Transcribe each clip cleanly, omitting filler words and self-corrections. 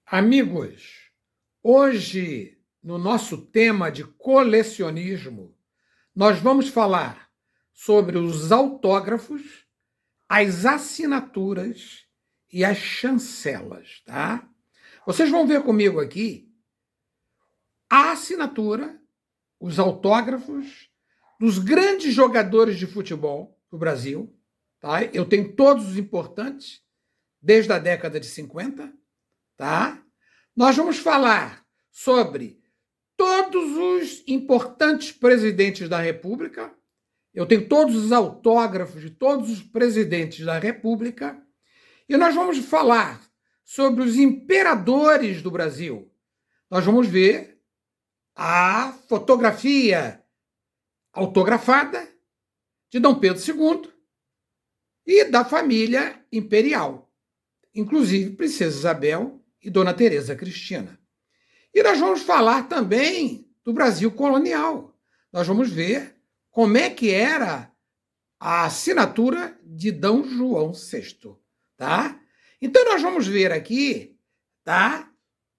Amigos, hoje, no nosso tema de colecionismo, nós vamos falar sobre os autógrafos, as assinaturas e as chancelas, tá? Vocês vão ver comigo aqui a assinatura, os autógrafos dos grandes jogadores de futebol do Brasil, tá? Eu tenho todos os importantes, desde a década de 50, tá? Nós vamos falar sobre todos os importantes presidentes da República. Eu tenho todos os autógrafos de todos os presidentes da República. E nós vamos falar sobre os imperadores do Brasil. Nós vamos ver a fotografia autografada de Dom Pedro II e da família imperial, inclusive Princesa Isabel e Dona Teresa Cristina. E nós vamos falar também do Brasil colonial. Nós vamos ver como é que era a assinatura de D. João VI, tá? Então nós vamos ver aqui, tá?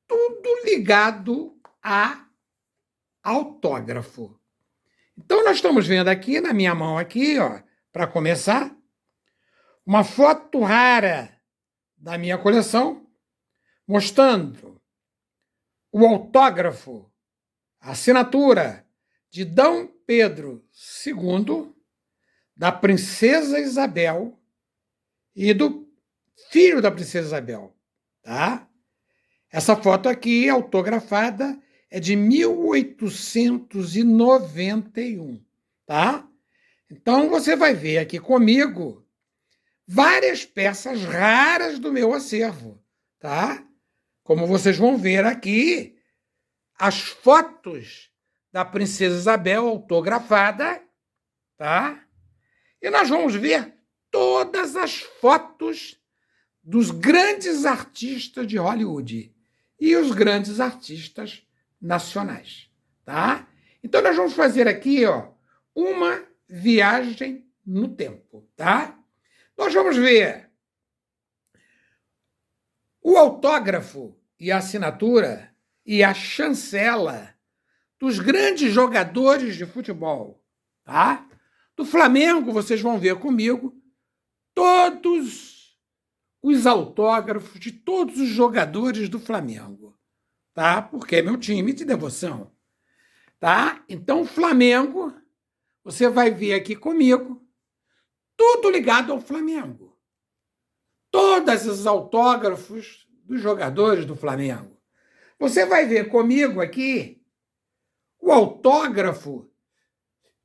Tudo ligado a autógrafo. Então nós estamos vendo aqui na minha mão aqui, ó, para começar, uma foto rara da minha coleção, mostrando o autógrafo, a assinatura de D. Pedro II, da Princesa Isabel e do filho da Princesa Isabel, tá? Essa foto aqui, autografada, é de 1891, tá? Então você vai ver aqui comigo várias peças raras do meu acervo, tá? Como vocês vão ver aqui, as fotos da Princesa Isabel autografada, tá? E nós vamos ver todas as fotos dos grandes artistas de Hollywood e os grandes artistas nacionais, tá? Então nós vamos fazer aqui, ó, uma viagem no tempo, tá? Nós vamos ver o autógrafo e a assinatura e a chancela dos grandes jogadores de futebol, tá? Do Flamengo, vocês vão ver comigo todos os autógrafos de todos os jogadores do Flamengo, tá? Porque é meu time de devoção, tá? Então, Flamengo, você vai ver aqui comigo tudo ligado ao Flamengo. Todos os autógrafos dos jogadores do Flamengo. Você vai ver comigo aqui o autógrafo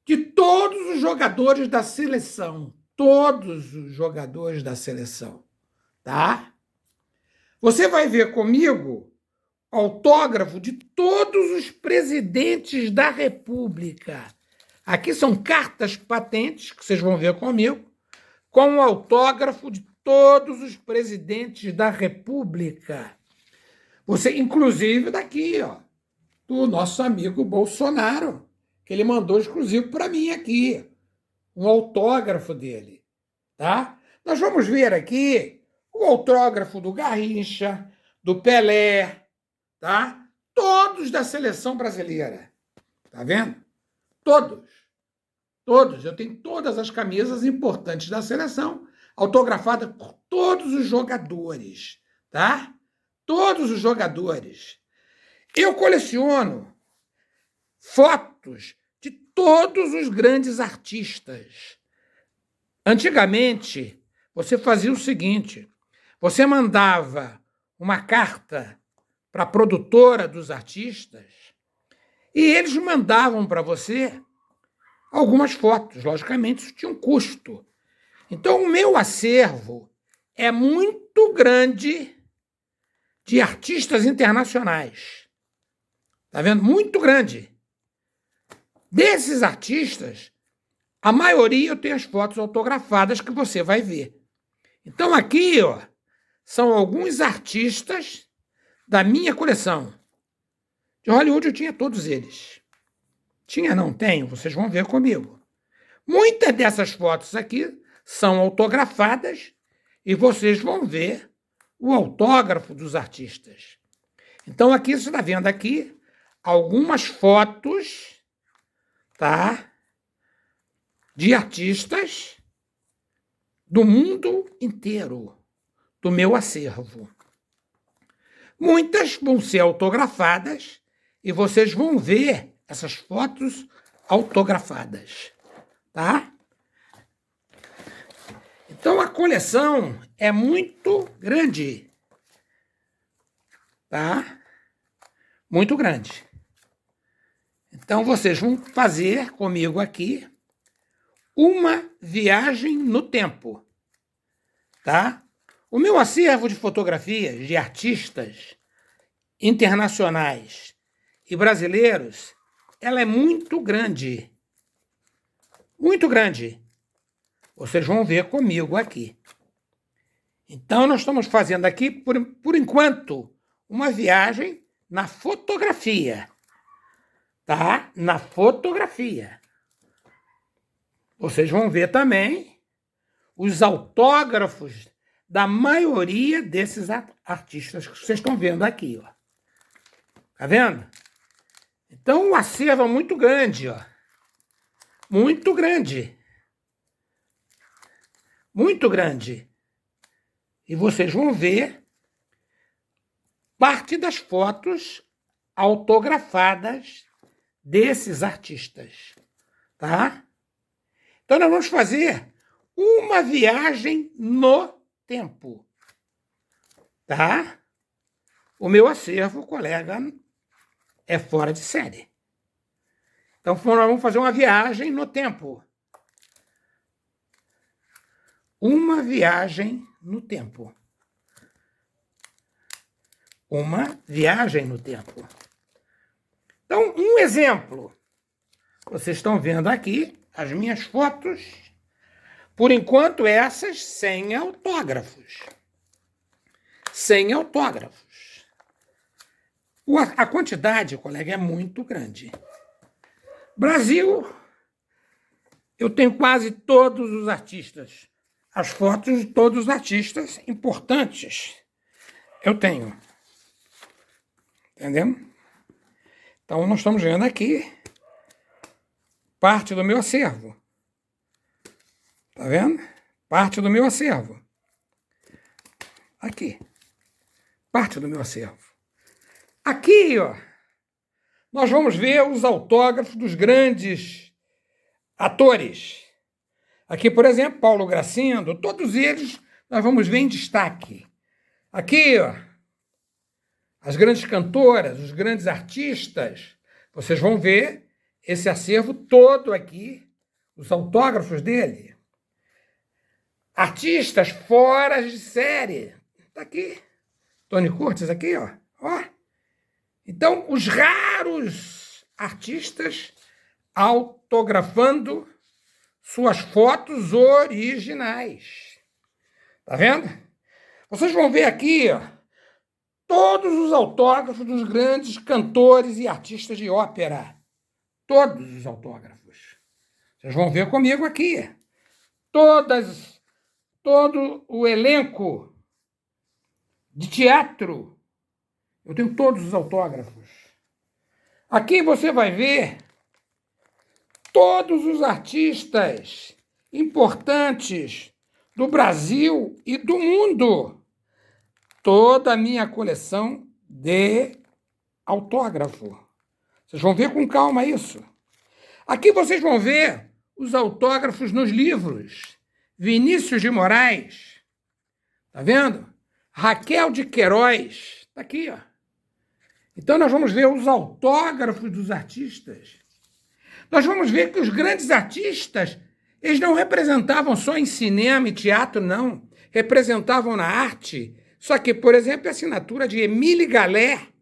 de todos os jogadores da seleção. Todos os jogadores da seleção, tá? Você vai ver comigo o autógrafo de todos os presidentes da República. Aqui são cartas patentes, que vocês vão ver comigo, com o autógrafo de todos os presidentes da República. Você, inclusive, daqui, ó, do nosso amigo Bolsonaro, que ele mandou exclusivo para mim aqui, um autógrafo dele, tá? Nós vamos ver aqui o autógrafo do Garrincha, do Pelé, tá? Todos da seleção brasileira, tá vendo? Todos. Eu tenho todas as camisas importantes da seleção, autografada por todos os jogadores, tá? Todos os jogadores. Eu coleciono fotos de todos os grandes artistas. Antigamente, você fazia o seguinte, você mandava uma carta para a produtora dos artistas e eles mandavam para você algumas fotos. Logicamente, isso tinha um custo. Então, o meu acervo é muito grande de artistas internacionais. Tá vendo? Muito grande. Desses artistas, a maioria eu tenho as fotos autografadas que você vai ver. Então, aqui, ó, são alguns artistas da minha coleção. De Hollywood eu tinha todos eles. Tinha, não tenho, vocês vão ver comigo. Muitas dessas fotos aqui são autografadas e vocês vão ver o autógrafo dos artistas. Então, aqui você está vendo aqui algumas fotos, tá? De artistas do mundo inteiro, do meu acervo. Muitas vão ser autografadas e vocês vão ver essas fotos autografadas, tá? Então, a coleção é muito grande, tá? Muito grande. Então, vocês vão fazer comigo aqui uma viagem no tempo, tá? O meu acervo de fotografias de artistas internacionais e brasileiros, ela é muito grande. Muito grande. Vocês vão ver comigo aqui. Então, nós estamos fazendo aqui, por enquanto, uma viagem na fotografia. Tá? Na fotografia. Vocês vão ver também os autógrafos da maioria desses artistas que vocês estão vendo aqui, ó. Tá vendo? Então, o acervo é muito grande, ó. Muito grande. Muito grande. E vocês vão ver parte das fotos autografadas desses artistas, tá? Então, nós vamos fazer uma viagem no tempo, tá? O meu acervo, colega, é fora de série. Então, nós vamos fazer uma viagem no tempo. Uma viagem no tempo. Uma viagem no tempo. Então, um exemplo. Vocês estão vendo aqui as minhas fotos. Por enquanto, essas sem autógrafos. Sem autógrafos. A quantidade, colega, é muito grande. Brasil, eu tenho quase todos os artistas. As fotos de todos os artistas importantes eu tenho. Entendeu? Então, nós estamos vendo aqui parte do meu acervo. Tá vendo? Parte do meu acervo. Aqui. Parte do meu acervo. Aqui, ó, nós vamos ver os autógrafos dos grandes atores. Aqui, por exemplo, Paulo Gracindo, todos eles nós vamos ver em destaque. Aqui, ó, as grandes cantoras, os grandes artistas, vocês vão ver esse acervo todo aqui, os autógrafos dele. Artistas fora de série. Está aqui. Tony Curtis aqui, ó. Ó. Então, os raros artistas autografando suas fotos originais. Tá vendo? Vocês vão ver aqui, ó, todos os autógrafos dos grandes cantores e artistas de ópera. Todos os autógrafos. Vocês vão ver comigo aqui. Todo o elenco de teatro. Eu tenho todos os autógrafos. Aqui você vai ver todos os artistas importantes do Brasil e do mundo. Toda a minha coleção de autógrafo. Vocês vão ver com calma isso. Aqui vocês vão ver os autógrafos nos livros. Vinícius de Moraes. Tá vendo? Raquel de Queiroz. Tá aqui, ó. Então, nós vamos ver os autógrafos dos artistas. Nós vamos ver que os grandes artistas, eles não representavam só em cinema e teatro, não. Representavam na arte. Só que, por exemplo, a assinatura de Émile Gallet,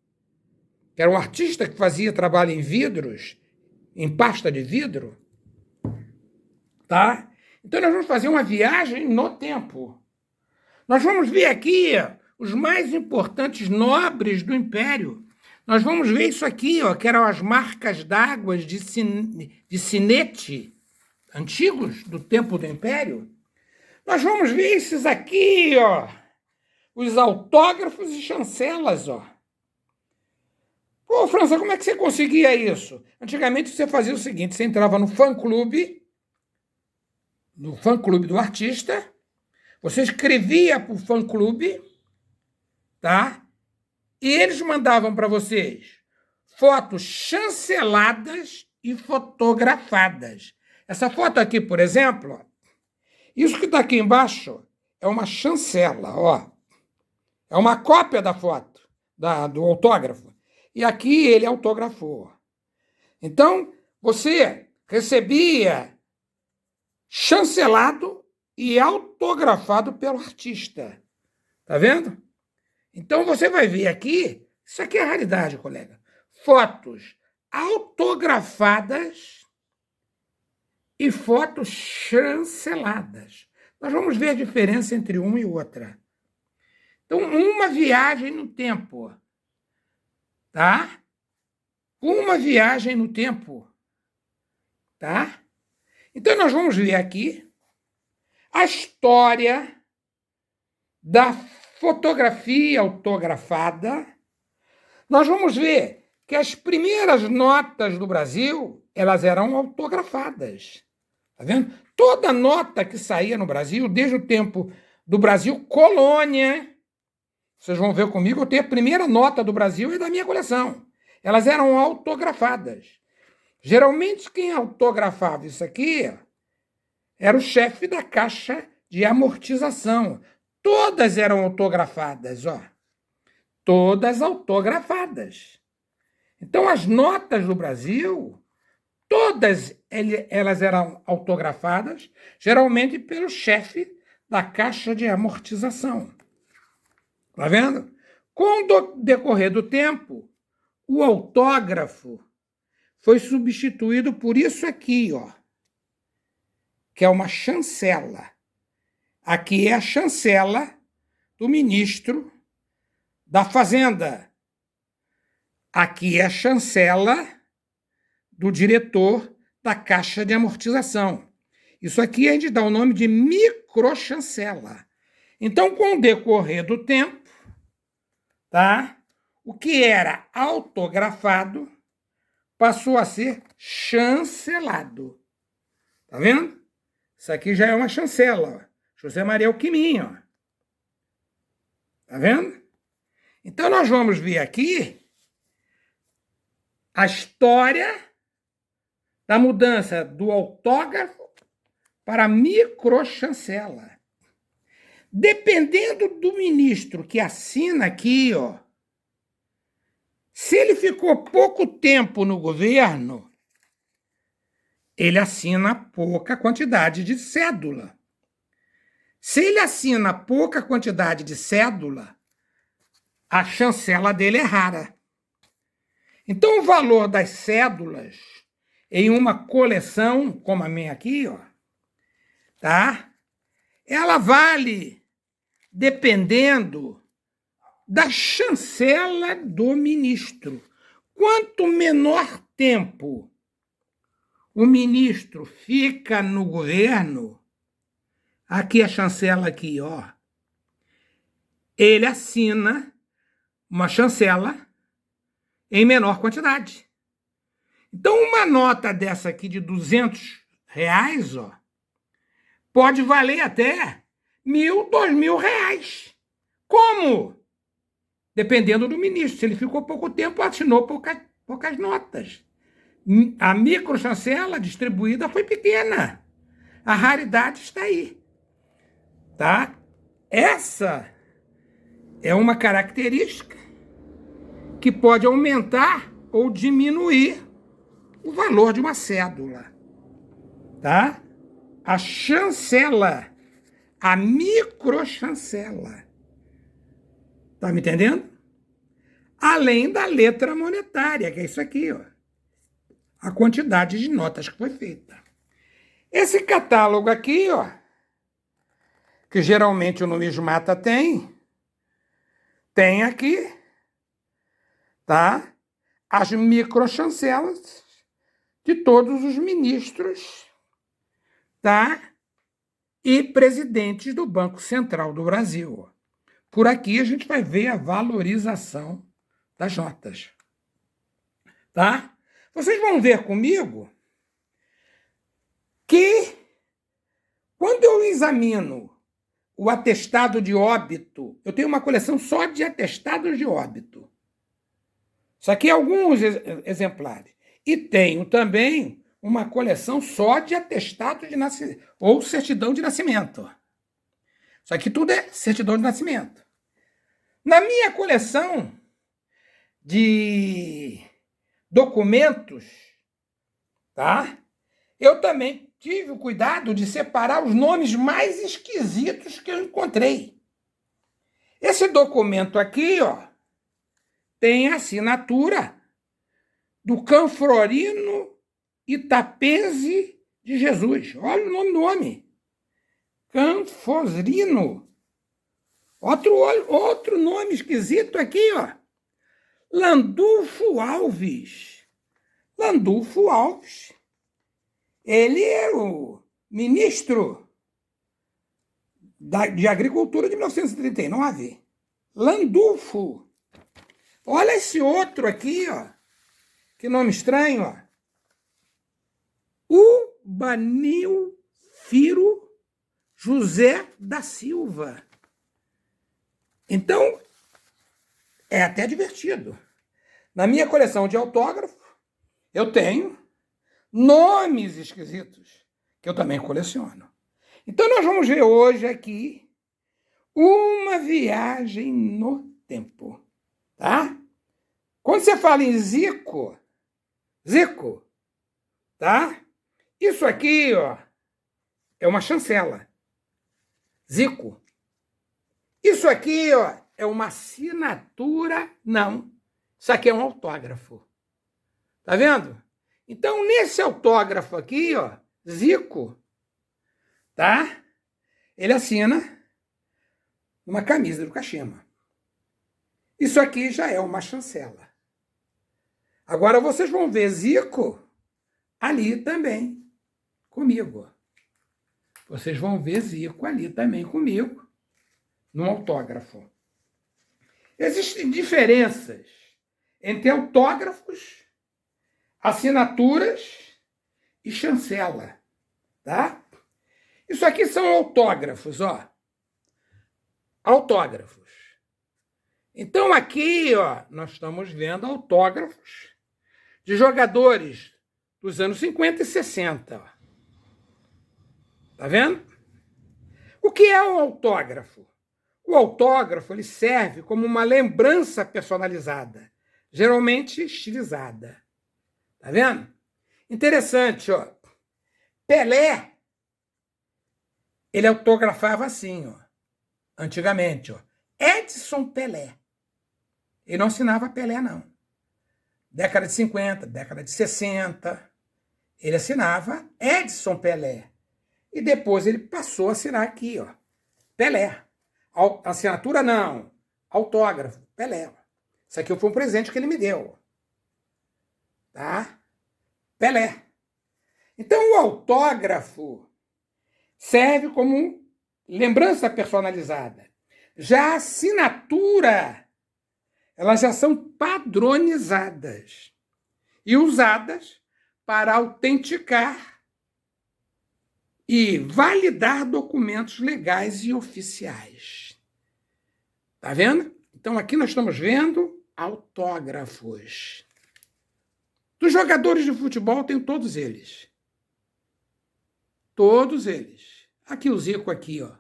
que era um artista que fazia trabalho em vidros, em pasta de vidro, tá? Então, nós vamos fazer uma viagem no tempo. Nós vamos ver aqui os mais importantes nobres do Império. Nós vamos ver isso aqui, ó, que eram as marcas d'água de sinete, antigos, do tempo do Império. Nós vamos ver esses aqui, ó, os autógrafos e chancelas, ó. França, como é que você conseguia isso? Antigamente você fazia o seguinte, você entrava no fã-clube do artista, você escrevia para o fã-clube, tá? E eles mandavam para vocês fotos chanceladas e fotografadas. Essa foto aqui, por exemplo, ó, isso que está aqui embaixo é uma chancela, ó. É uma cópia da foto, do autógrafo. E aqui ele autografou. Então, você recebia chancelado e autografado pelo artista. Tá vendo? Então, você vai ver aqui, isso aqui é a raridade, colega. Fotos autografadas e fotos chanceladas. Nós vamos ver a diferença entre uma e outra. Então, uma viagem no tempo, tá? Uma viagem no tempo, tá? Então, nós vamos ver aqui a história da fotografia autografada. Nós vamos ver que as primeiras notas do Brasil, elas eram autografadas. Tá vendo? Toda nota que saía no Brasil, desde o tempo do Brasil colônia, vocês vão ver comigo, eu tenho a primeira nota do Brasil e da minha coleção. Elas eram autografadas. Geralmente, quem autografava isso aqui era o chefe da Caixa de Amortização. Todas eram autografadas, ó. Todas autografadas. Então, as notas do Brasil, todas elas eram autografadas, geralmente pelo chefe da Caixa de Amortização. Tá vendo? Com o decorrer do tempo, o autógrafo foi substituído por isso aqui, ó, que é uma chancela. Aqui é a chancela do ministro da Fazenda. Aqui é a chancela do diretor da Caixa de Amortização. Isso aqui a gente dá o nome de microchancela. Então, com o decorrer do tempo, tá? O que era autografado passou a ser chancelado. Tá vendo? Isso aqui já é uma chancela. Ó. José Maria Alquimim, ó. Tá vendo? Então, nós vamos ver aqui a história da mudança do autógrafo para a microchancela. Dependendo do ministro que assina aqui, ó, se ele ficou pouco tempo no governo, ele assina pouca quantidade de cédula. Se ele assina pouca quantidade de cédula, a chancela dele é rara. Então, o valor das cédulas em uma coleção, como a minha aqui, ó, tá? Ela vale dependendo da chancela do ministro. Quanto menor tempo o ministro fica no governo, aqui a chancela aqui, ó, ele assina uma chancela em menor quantidade. Então, uma nota dessa aqui de R$ 200, ó, pode valer até R$ 1.000, R$ 2.000. Como? Dependendo do ministro. Se ele ficou pouco tempo, assinou poucas notas. A microchancela distribuída foi pequena. A raridade está aí. Tá? Essa é uma característica que pode aumentar ou diminuir o valor de uma cédula. Tá? A chancela, a microchancela. Tá me entendendo? Além da letra monetária, que é isso aqui, ó. A quantidade de notas que foi feita. Esse catálogo aqui, ó, que geralmente o numismata tem aqui, tá? As microchancelas de todos os ministros, tá? E presidentes do Banco Central do Brasil. Por aqui a gente vai ver a valorização das notas. tá? Vocês vão ver comigo que quando eu examino o atestado de óbito, eu tenho uma coleção só de atestados de óbito. Isso aqui é alguns exemplares. E tenho também uma coleção só de atestado de nascimento, ou certidão de nascimento. Isso aqui tudo é certidão de nascimento. Na minha coleção de documentos, tá? Eu também tive o cuidado de separar os nomes mais esquisitos que eu encontrei. Esse documento aqui, ó, tem a assinatura do Canfrorino Itapense de Jesus. Olha o nome do homem. Canfrorino. Outro nome esquisito aqui, ó. Landulfo Alves. Landulfo Alves. Ele é o ministro de Agricultura de 1939. Landulfo. Olha esse outro aqui, ó. Que nome estranho, ó. Ubanilfiro José da Silva. Então, é até divertido. Na minha coleção de autógrafos, eu tenho nomes esquisitos, que eu também coleciono. Então, nós vamos ver hoje aqui uma viagem no tempo, tá? Quando você fala em Zico, tá? Isso aqui, ó, é uma chancela. Zico. Isso aqui, ó, é uma assinatura, não. Isso aqui é um autógrafo. Tá vendo? Então, nesse autógrafo aqui, ó, Zico, tá? Ele assina uma camisa do Kashima. Isso aqui já é uma chancela. Agora vocês vão ver Zico ali também comigo. Vocês vão ver Zico ali também comigo, no autógrafo. Existem diferenças entre autógrafos, assinaturas e chancela, tá? Isso aqui são autógrafos, ó. Autógrafos. Então aqui, ó, nós estamos vendo autógrafos de jogadores dos anos 50 e 60, ó. Tá vendo? O que é um autógrafo? O autógrafo ele serve como uma lembrança personalizada, geralmente estilizada. Tá vendo? Interessante, ó. Pelé, ele autografava assim, ó. Antigamente, ó. Edson Pelé. Ele não assinava Pelé, não. Década de 50, década de 60, ele assinava Edson Pelé. E depois ele passou a assinar aqui, ó. Pelé. Assinatura não. Autógrafo. Pelé. Isso aqui foi um presente que ele me deu. Tá? Pelé. Então o autógrafo serve como lembrança personalizada. Já a assinatura, elas já são padronizadas e usadas para autenticar e validar documentos legais e oficiais. Tá vendo? Então aqui nós estamos vendo autógrafos. Dos jogadores de futebol, tem todos eles. Todos eles. Aqui o Zico aqui, ó.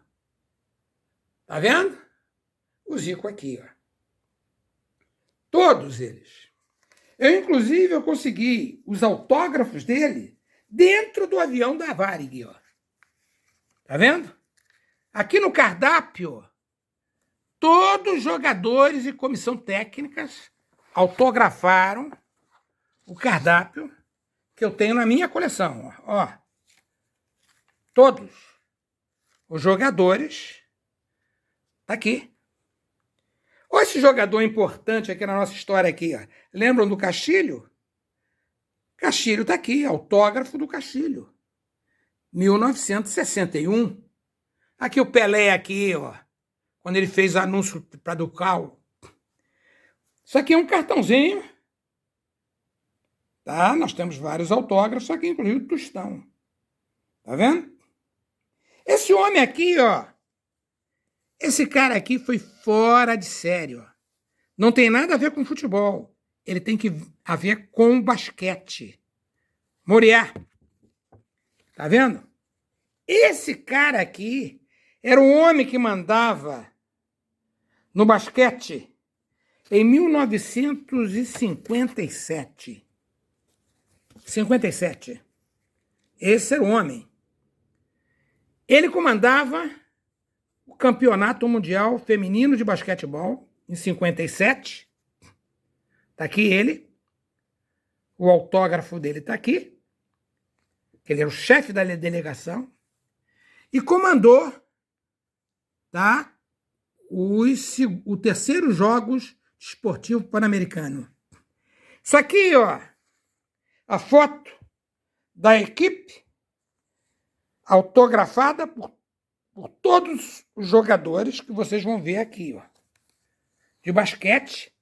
Tá vendo? O Zico aqui, ó. Todos eles. Inclusive, eu consegui os autógrafos dele dentro do avião da Varig, ó. Tá vendo? Aqui no cardápio, todos os jogadores e comissão técnicas autografaram o cardápio que eu tenho na minha coleção. Ó. Todos os jogadores tá aqui. Olha esse jogador importante aqui na nossa história aqui. Ó. Lembram do Castilho? Castilho tá aqui, autógrafo do Castilho. 1961. Aqui o Pelé aqui, ó. Quando ele fez anúncio para Ducal. Isso aqui é um cartãozinho Tá? Nós temos vários autógrafos aqui, inclusive o Tostão. Tá vendo? Esse homem aqui, ó. Esse cara aqui foi fora de série, ó. Não tem nada a ver com futebol. Ele tem que a ver com basquete. Moriá. Tá vendo? Esse cara aqui era o homem que mandava no basquete em 1957. 57. Esse era o homem. Ele comandava o Campeonato Mundial Feminino de Basquetebol em 57. Está aqui ele. O autógrafo dele está aqui. Ele era o chefe da delegação. E comandou, tá, o terceiro Jogos Esportivo Pan-Americano. Isso aqui, ó, a foto da equipe autografada por todos os jogadores que vocês vão ver aqui, ó, de basquete,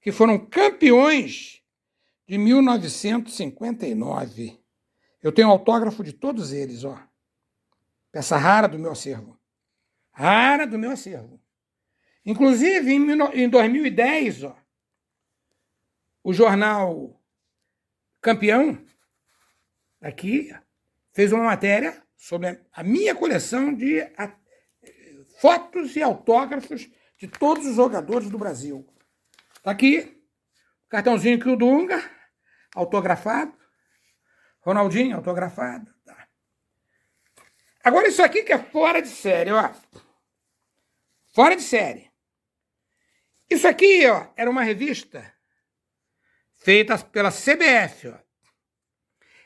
que foram campeões de 1959. Eu tenho autógrafo de todos eles, ó. Peça rara do meu acervo. Rara do meu acervo. Inclusive, em 2010, ó, o jornal Campeão, aqui, fez uma matéria sobre a minha coleção de fotos e autógrafos de todos os jogadores do Brasil. Tá aqui, cartãozinho que o Dunga, autografado. Ronaldinho, autografado. Tá. Agora isso aqui que é fora de série, ó. Fora de série. Isso aqui, ó, era uma revista feita pela CBF, ó.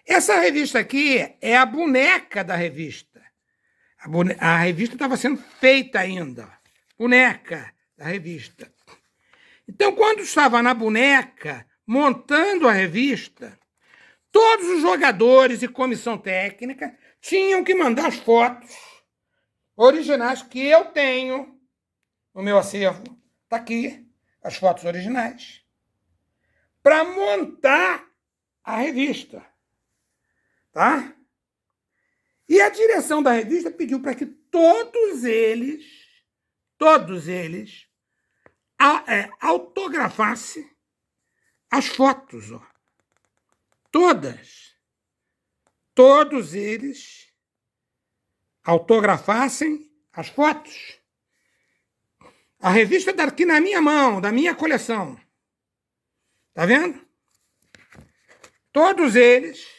Essa revista aqui é a boneca da revista. A revista estava sendo feita ainda. Boneca da revista. Então, quando estava na boneca, montando a revista, todos os jogadores e comissão técnica tinham que mandar as fotos originais que eu tenho no meu acervo. Está aqui, as fotos originais. Para montar a revista. Tá? E a direção da revista pediu para que todos eles autografassem as fotos, ó. Todos eles autografassem as fotos. A revista está aqui na minha mão, da minha coleção. Tá vendo? Todos eles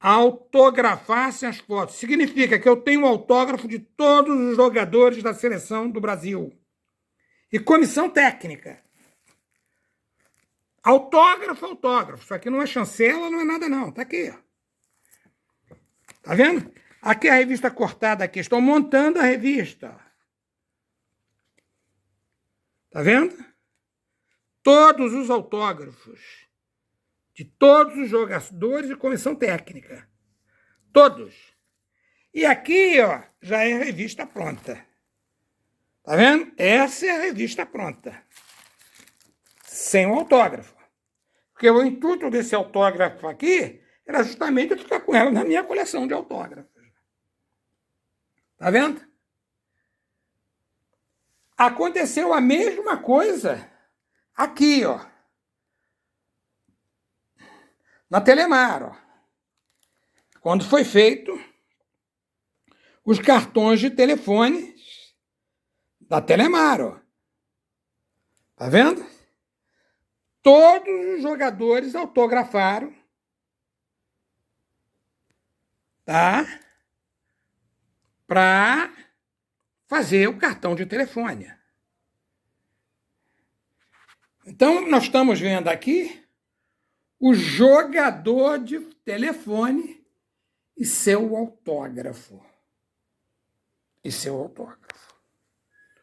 autografassem as fotos. Significa que eu tenho o autógrafo de todos os jogadores da seleção do Brasil. E comissão técnica. Autógrafo. Isso aqui não é chancela, não é nada não. Tá aqui, ó. Tá vendo? Aqui a revista cortada aqui. Estou montando a revista. Tá vendo? Todos os autógrafos de todos os jogadores e comissão técnica. Todos. E aqui, ó, já é a revista pronta. Tá vendo? Essa é a revista pronta. Sem o autógrafo. Porque o intuito desse autógrafo aqui era justamente eu ficar com ela na minha coleção de autógrafos. Tá vendo? Aconteceu a mesma coisa aqui, ó. Na Telemar, ó. Quando foi feito os cartões de telefone da Telemar, ó. Tá vendo? Todos os jogadores autografaram, tá? Para fazer o cartão de telefone. Então, nós estamos vendo aqui o jogador de telefone e seu autógrafo.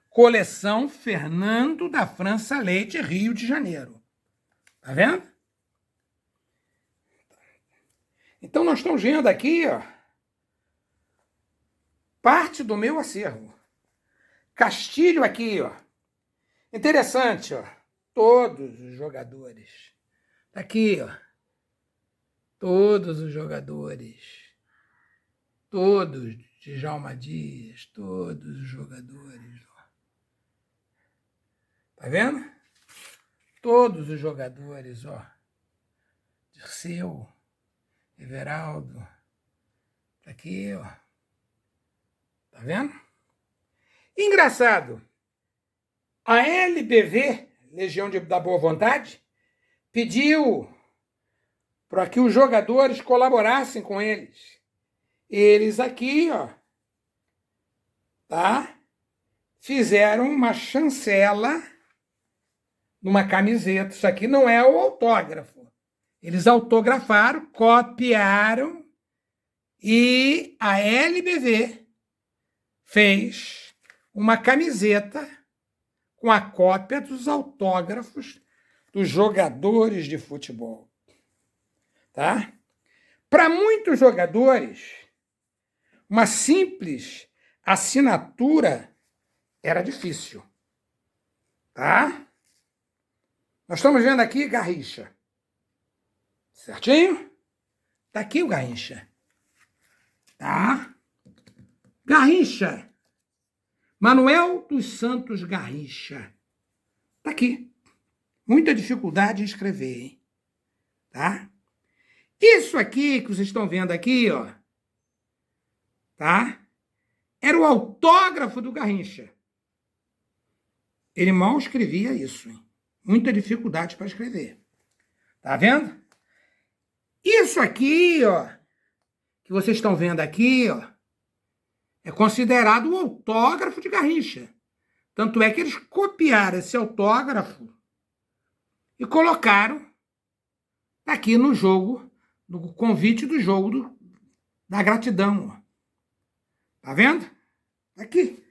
Coleção Fernando da França Leite, Rio de Janeiro. Tá vendo? Então, nós estamos vendo aqui, ó, parte do meu acervo. Castilho aqui, ó. Interessante, ó. Todos os jogadores. Tá aqui, ó. Todos os jogadores, todos, Djalma Dias, todos os jogadores. Ó. Tá vendo? Todos os jogadores, ó. Dirceu, Everaldo, tá aqui, ó. Tá vendo? Engraçado, a LBV, Legião da Boa Vontade, pediu para que os jogadores colaborassem com eles. Eles aqui, ó, tá? Fizeram uma chancela numa camiseta. Isso aqui não é o autógrafo. Eles autografaram, copiaram e a LBV fez uma camiseta com a cópia dos autógrafos dos jogadores de futebol. Tá? Para muitos jogadores, uma simples assinatura era difícil. Tá? Nós estamos vendo aqui Garrincha. Certinho? Tá aqui o Garrincha. Tá? Garrincha. Manuel dos Santos Garrincha. Tá aqui. Muita dificuldade em escrever, hein? Tá? Isso aqui que vocês estão vendo aqui, ó. Tá? Era o autógrafo do Garrincha. Ele mal escrevia isso, hein? Muita dificuldade para escrever. Tá vendo? Isso aqui, ó, que vocês estão vendo aqui, ó, é considerado o autógrafo de Garrincha. Tanto é que eles copiaram esse autógrafo e colocaram aqui no jogo, no convite do jogo da gratidão. Ó. Tá vendo? Aqui.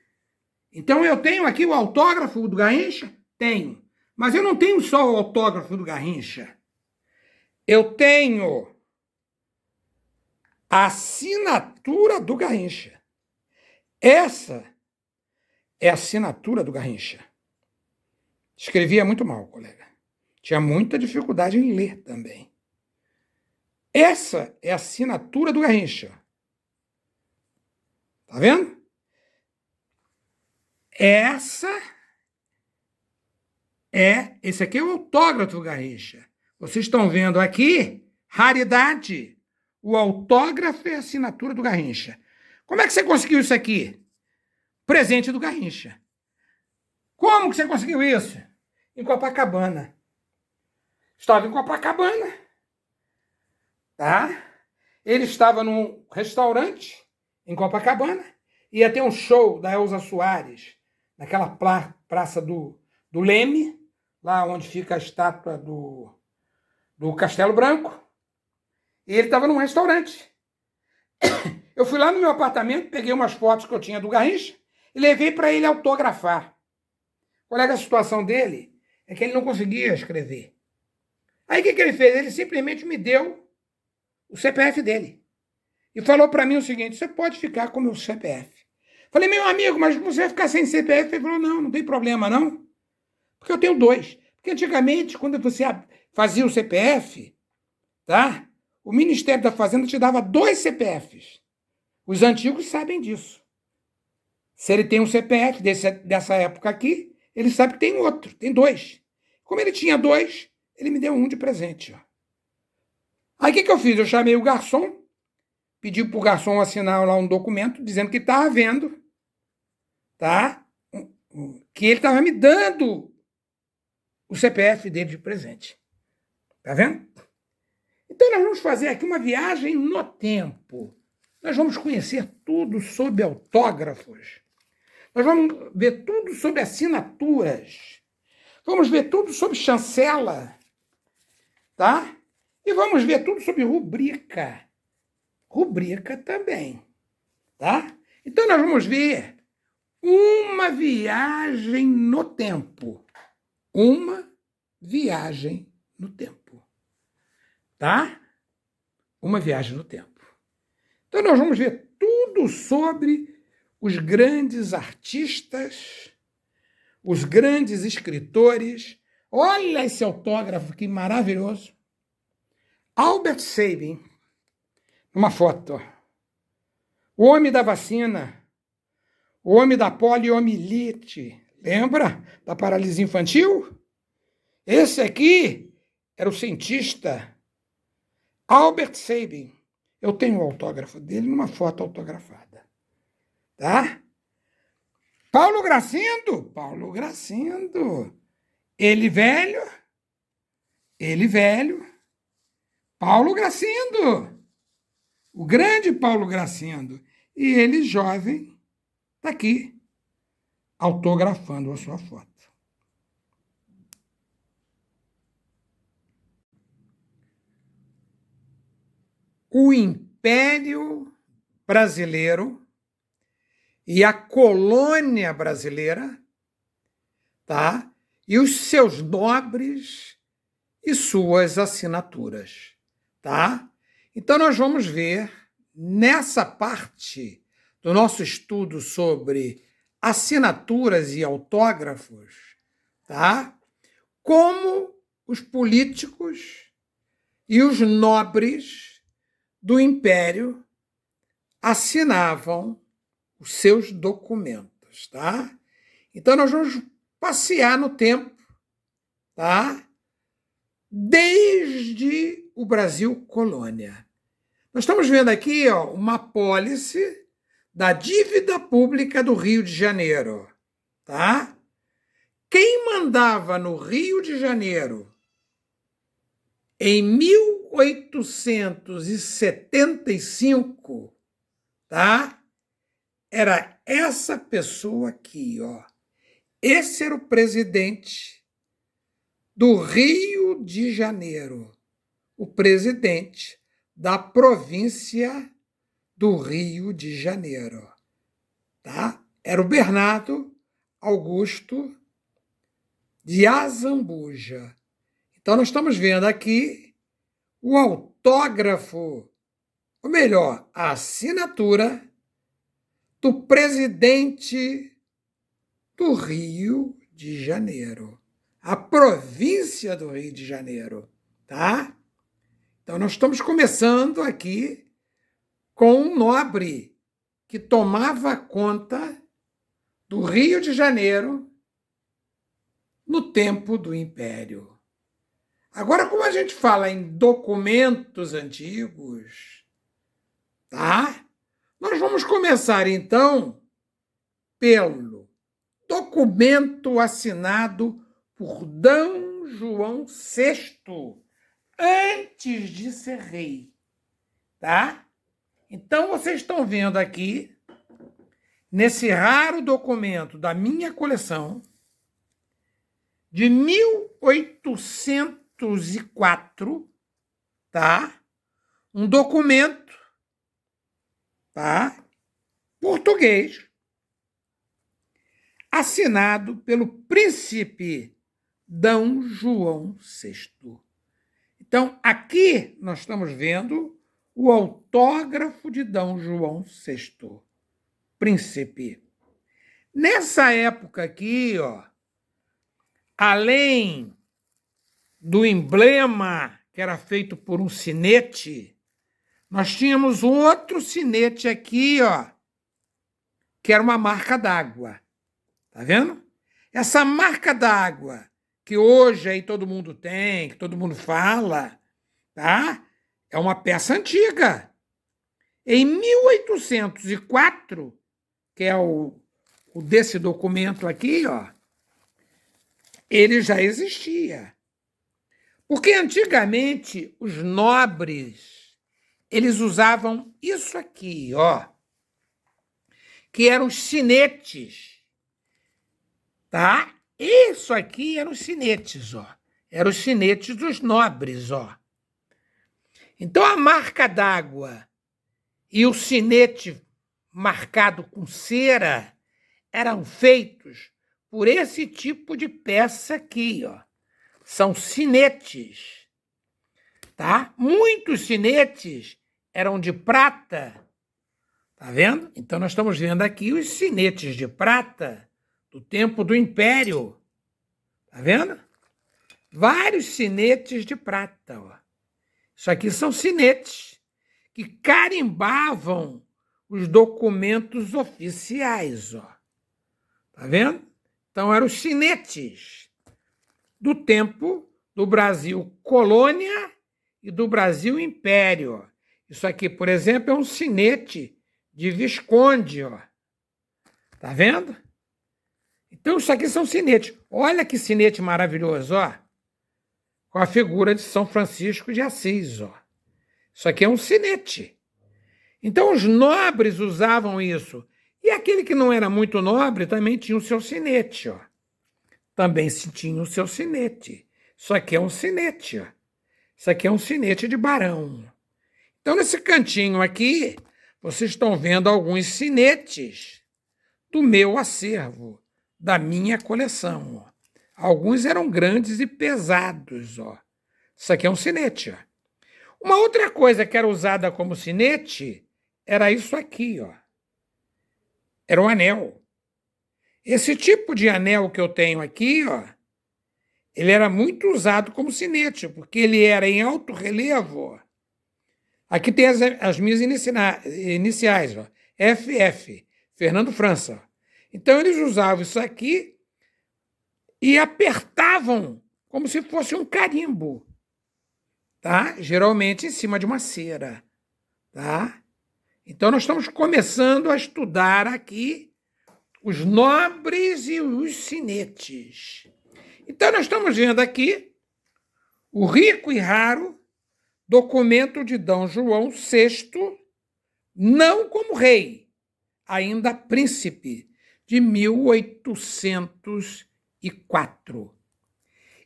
Então eu tenho aqui o autógrafo do Garrincha? Tenho. Mas eu não tenho só o autógrafo do Garrincha. Eu tenho a assinatura do Garrincha. Essa é a assinatura do Garrincha. Escrevia muito mal, colega. Tinha muita dificuldade em ler também. Essa é a assinatura do Garrincha. Tá vendo? Esse aqui é o autógrafo do Garrincha. Vocês estão vendo aqui, raridade. O autógrafo é a assinatura do Garrincha. Como é que você conseguiu isso aqui? Presente do Garrincha. Como que você conseguiu isso? Em Copacabana. Estava em Copacabana. Tá? Ele estava num restaurante em Copacabana. Ia ter um show da Elza Soares naquela praça do Leme, lá onde fica a estátua do Castelo Branco. E ele estava num restaurante. Eu fui lá no meu apartamento, peguei umas fotos que eu tinha do Garrincha e levei para ele autografar. Colega, a situação dele é que ele não conseguia escrever. Aí o que ele fez? Ele simplesmente me deu o CPF dele. E falou para mim o seguinte: você pode ficar com o meu CPF. Falei, meu amigo, mas você vai ficar sem CPF? Ele falou, não tem problema não. Porque eu tenho 2. Porque antigamente, quando você fazia o CPF, tá? O Ministério da Fazenda te dava 2 CPFs. Os antigos sabem disso. Se ele tem um CPF dessa época aqui, ele sabe que tem outro, tem 2. Como ele tinha 2, ele me deu um de presente. Ó. Aí o que eu fiz? Eu chamei o garçom, pedi para o garçom assinar lá um documento dizendo que estava vendo, tá? Que ele estava me dando o CPF dele de presente. Tá vendo? Então nós vamos fazer aqui uma viagem no tempo. Nós vamos conhecer tudo sobre autógrafos. Nós vamos ver tudo sobre assinaturas. Vamos ver tudo sobre chancela. Tá? E vamos ver tudo sobre rubrica. Rubrica também. Tá? Então nós vamos ver uma viagem no tempo. Uma viagem no tempo. Tá? Uma viagem no tempo. Então nós vamos ver tudo sobre os grandes artistas, os grandes escritores. Olha esse autógrafo que maravilhoso. Albert Sabin, uma foto. O homem da vacina, o homem da poliomielite, lembra da paralisia infantil? Esse aqui era o cientista Albert Sabin. Eu tenho o autógrafo dele numa foto autografada. Tá? Paulo Gracindo. Ele velho. Paulo Gracindo. O grande Paulo Gracindo. E ele, jovem, está aqui, autografando a sua foto. O Império Brasileiro e a colônia brasileira, tá? E os seus nobres e suas assinaturas, tá? Então nós vamos ver nessa parte do nosso estudo sobre assinaturas e autógrafos, tá? Como os políticos e os nobres do Império assinavam os seus documentos, tá? Então nós vamos passear no tempo, tá? Desde o Brasil colônia. Nós estamos vendo aqui, ó, uma apólice da dívida pública do Rio de Janeiro, tá? Quem mandava no Rio de Janeiro em 1875, tá? Era essa pessoa aqui, ó. Esse era o presidente do Rio de Janeiro, o presidente da província do Rio de Janeiro, tá? Era o Bernardo Augusto de Azambuja. Então nós estamos vendo aqui o autógrafo, ou melhor, a assinatura do presidente do Rio de Janeiro, a província do Rio de Janeiro, tá? Então nós estamos começando aqui com um nobre que tomava conta do Rio de Janeiro no tempo do Império. Agora, como a gente fala em documentos antigos, tá? Nós vamos começar, então, pelo documento assinado por D. João VI, antes de ser rei, tá? Então, vocês estão vendo aqui, nesse raro documento da minha coleção, de 1804, tá? Um documento, tá? Português, assinado pelo príncipe D. João VI. Então, aqui nós estamos vendo o autógrafo de D. João VI, príncipe. Nessa época aqui, ó, além do emblema que era feito por um sinete, nós tínhamos outro sinete aqui, ó, que era uma marca d'água. Tá vendo? Essa marca d'água que hoje aí todo mundo tem, que todo mundo fala, tá? É uma peça antiga. Em 1804, que é o desse documento aqui, ó, ele já existia. Porque antigamente os nobres, eles usavam isso aqui, ó, que eram os sinetes, tá? Isso aqui eram os sinetes, ó. Eram os sinetes dos nobres, ó. Então a marca d'água e o sinete marcado com cera eram feitos por esse tipo de peça aqui, ó. São sinetes, tá? Muitos sinetes eram de prata, tá vendo? Então nós estamos vendo aqui os sinetes de prata do tempo do Império, tá vendo? Vários sinetes de prata, ó. Isso aqui são sinetes que carimbavam os documentos oficiais, ó. Tá vendo? Então eram os sinetes do tempo do Brasil colônia e do Brasil império. Isso aqui, por exemplo, é um sinete de Visconde, ó. Tá vendo? Então isso aqui são sinetes. Olha que sinete maravilhoso, ó. Com a figura de São Francisco de Assis, ó. Isso aqui é um sinete. Então os nobres usavam isso. E aquele que não era muito nobre também tinha o seu sinete, ó. Também tinha o seu sinete. Isso aqui é um sinete, ó. Isso aqui é um sinete de barão. Então, nesse cantinho aqui, vocês estão vendo alguns sinetes do meu acervo, da minha coleção, ó. Alguns eram grandes e pesados, ó. Isso aqui é um sinete, ó. Uma outra coisa que era usada como sinete era isso aqui, ó. Era um anel. Esse tipo de anel que eu tenho aqui, ó, ele era muito usado como sinete, porque ele era em alto relevo. Aqui tem as minhas iniciais, ó, FF, Fernando França. Então eles usavam isso aqui e apertavam como se fosse um carimbo, tá? Geralmente em cima de uma cera, tá? Então nós estamos começando a estudar aqui os nobres e os sinetes. Então nós estamos vendo aqui o rico e raro documento de D. João VI, não como rei, ainda príncipe, de 1804.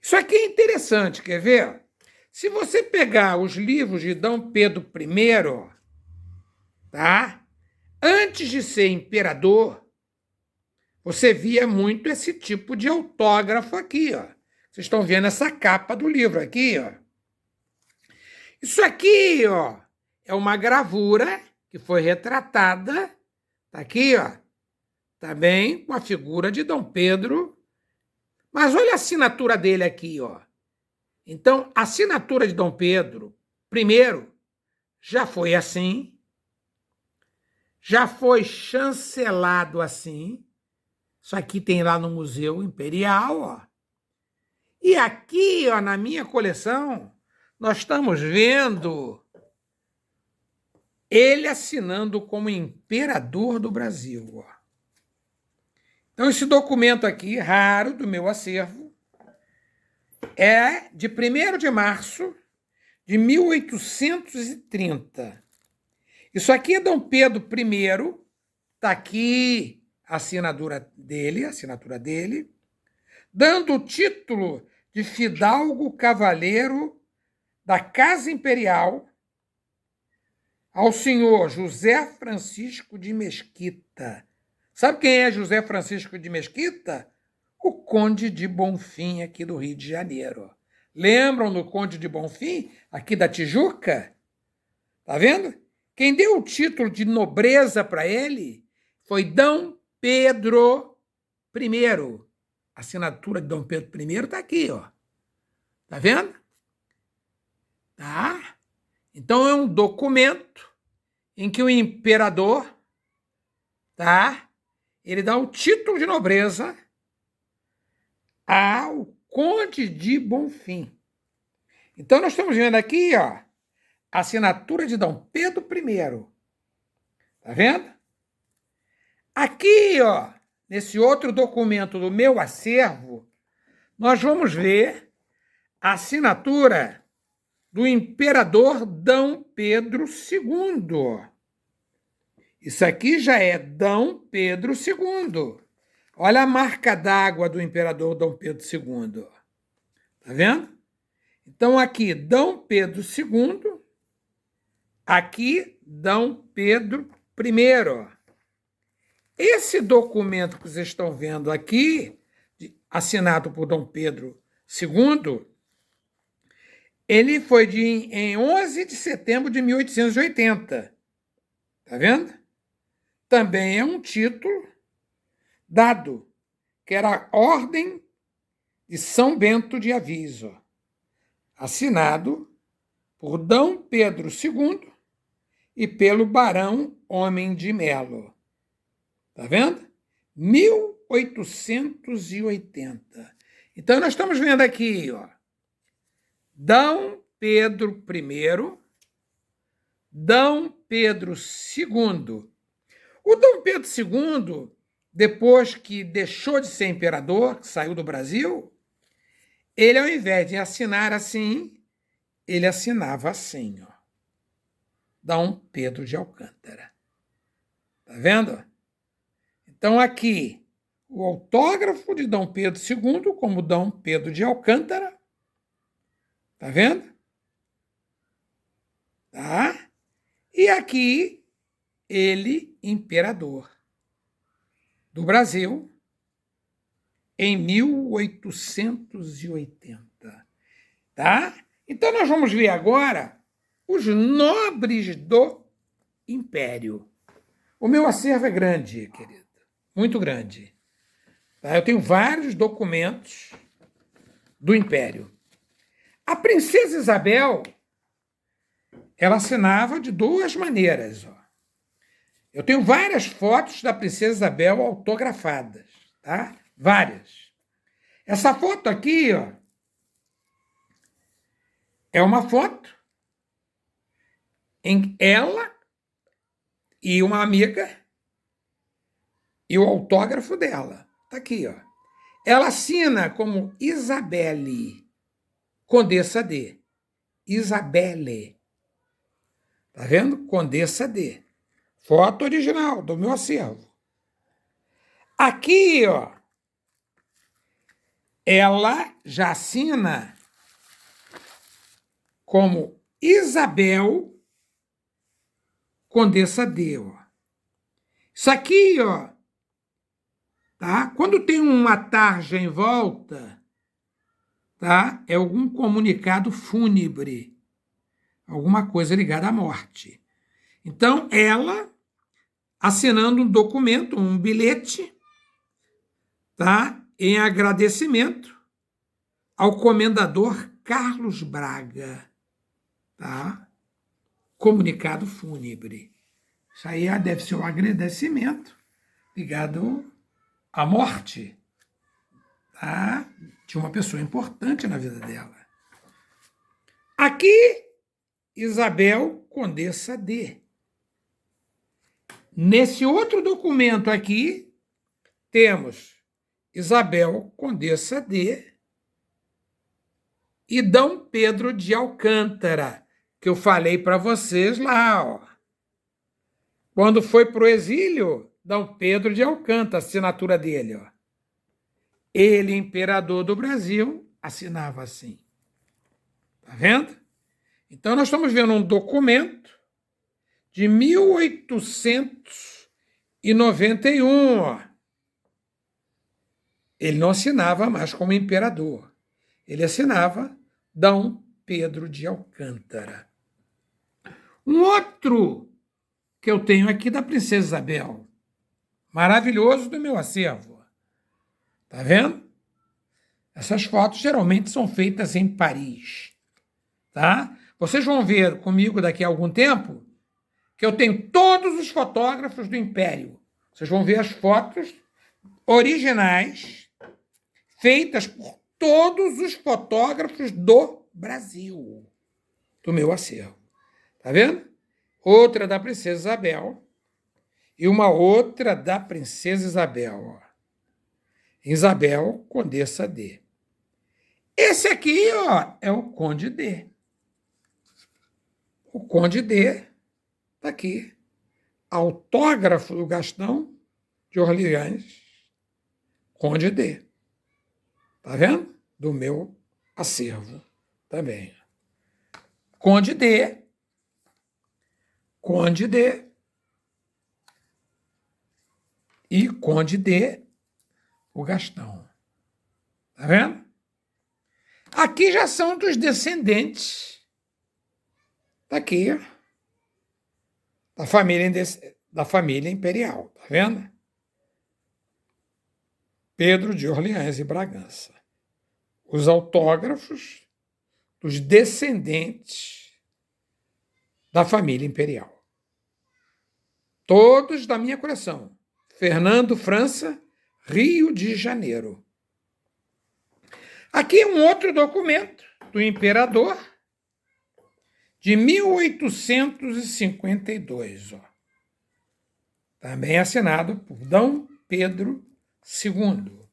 Isso aqui é interessante, quer ver? Se você pegar os livros de D. Pedro I, tá? Antes de ser imperador, você via muito esse tipo de autógrafo aqui, ó. Vocês estão vendo essa capa do livro aqui, ó. Isso aqui, ó, é uma gravura que foi retratada, tá aqui, ó, também com a figura de Dom Pedro. Mas olha a assinatura dele aqui, ó. Então, a assinatura de Dom Pedro I já foi assim, já foi chancelado assim. Isso aqui tem lá no Museu Imperial, ó. E aqui, ó, na minha coleção, nós estamos vendo ele assinando como imperador do Brasil, ó. Então, esse documento aqui, raro, do meu acervo, é de 1º de março de 1830. Isso aqui é Dom Pedro I, está aqui a assinatura dele, dando o título de fidalgo cavaleiro da Casa Imperial ao senhor José Francisco de Mesquita. Sabe quem é José Francisco de Mesquita? O Conde de Bonfim, aqui do Rio de Janeiro. Lembram do Conde de Bonfim, aqui da Tijuca? Tá vendo? Quem deu o título de nobreza para ele foi Dom Pedro I. A assinatura de Dom Pedro I está aqui, ó. Tá vendo? Tá? Então é um documento em que o imperador, tá? Ele dá o título de nobreza ao Conde de Bonfim. Então nós estamos vendo aqui, ó, a assinatura de Dom Pedro I. Tá vendo? Aqui, ó, nesse outro documento do meu acervo, nós vamos ver a assinatura do imperador Dom Pedro II. Isso aqui já é Dom Pedro II. Olha a marca d'água do imperador Dom Pedro II. Tá vendo? Então, aqui, Dom Pedro II. Aqui, Dom Pedro I. Esse documento que vocês estão vendo aqui, assinado por Dom Pedro II, ele foi em 11 de setembro de 1880. Tá vendo? Também é um título dado, que era a Ordem de São Bento de Aviso, assinado por D. Pedro II e pelo Barão Homem de Melo. Tá vendo? 1880. Então, nós estamos vendo aqui, ó, D. Pedro I, D. Pedro II. O D. Pedro II, depois que deixou de ser imperador, que saiu do Brasil, ele, ao invés de assinar assim, ele assinava assim, ó. D. Pedro de Alcântara. Tá vendo? Então, aqui, o autógrafo de D. Pedro II como D. Pedro de Alcântara. Tá vendo? Tá? E aqui, ele, imperador do Brasil, em 1880. Tá? Então, nós vamos ver agora os nobres do Império. O meu acervo é grande, querido. Muito grande. Tá? Eu tenho vários documentos do Império. A princesa Isabel, ela assinava de duas maneiras. Ó. Eu tenho várias fotos da princesa Isabel autografadas. Tá? Várias. Essa foto aqui, ó, é uma foto em ela e uma amiga e o autógrafo dela. Está aqui, ó. Ela assina como Isabelle, Condessa de. Isabelle. Tá vendo? Condessa de. Foto original do meu acervo. Aqui, ó, ela já assina como Isabel, Condessa de. Ó. Isso aqui, ó, tá? Quando tem uma tarja em volta, tá? É algum comunicado fúnebre, alguma coisa ligada à morte. Então, ela assinando um documento, um bilhete, tá? Em agradecimento ao comendador Carlos Braga, tá? Comunicado fúnebre. Isso aí deve ser um agradecimento ligado à morte, tá? De uma pessoa importante na vida dela. Aqui, Isabel, Condessa de. Nesse outro documento aqui, temos Isabel, Condessa de, e D. Pedro de Alcântara, que eu falei para vocês lá, ó. Quando foi para o exílio, D. Pedro de Alcântara, assinatura dele, ó. Ele, imperador do Brasil, assinava assim. Tá vendo? Então, nós estamos vendo um documento de 1891. Ó. Ele não assinava mais como imperador. Ele assinava D. Pedro de Alcântara. Um outro que eu tenho aqui da princesa Isabel. Maravilhoso do meu acervo. Tá vendo? Essas fotos geralmente são feitas em Paris. Tá? Vocês vão ver comigo daqui a algum tempo que eu tenho todos os fotógrafos do Império. Vocês vão ver as fotos originais feitas por todos os fotógrafos do Brasil, do meu acervo. Tá vendo? Outra da princesa Isabel e uma outra da princesa Isabel. Ó. Isabel, Condessa de. Esse aqui, ó, é o Conde de. O Conde de está aqui. Autógrafo do Gastão de Orleans, Conde de. Tá vendo? Do meu acervo também. Conde de. Conde de. E Conde de o Gastão. Tá vendo? Aqui já são dos descendentes. Tá aqui. Da família imperial. Tá vendo? Pedro de Orleans e Bragança. Os autógrafos dos descendentes da família imperial. Todos da minha coleção. Fernando França, Rio de Janeiro. Aqui um outro documento do imperador de 1852. Ó. Também assinado por D. Pedro II.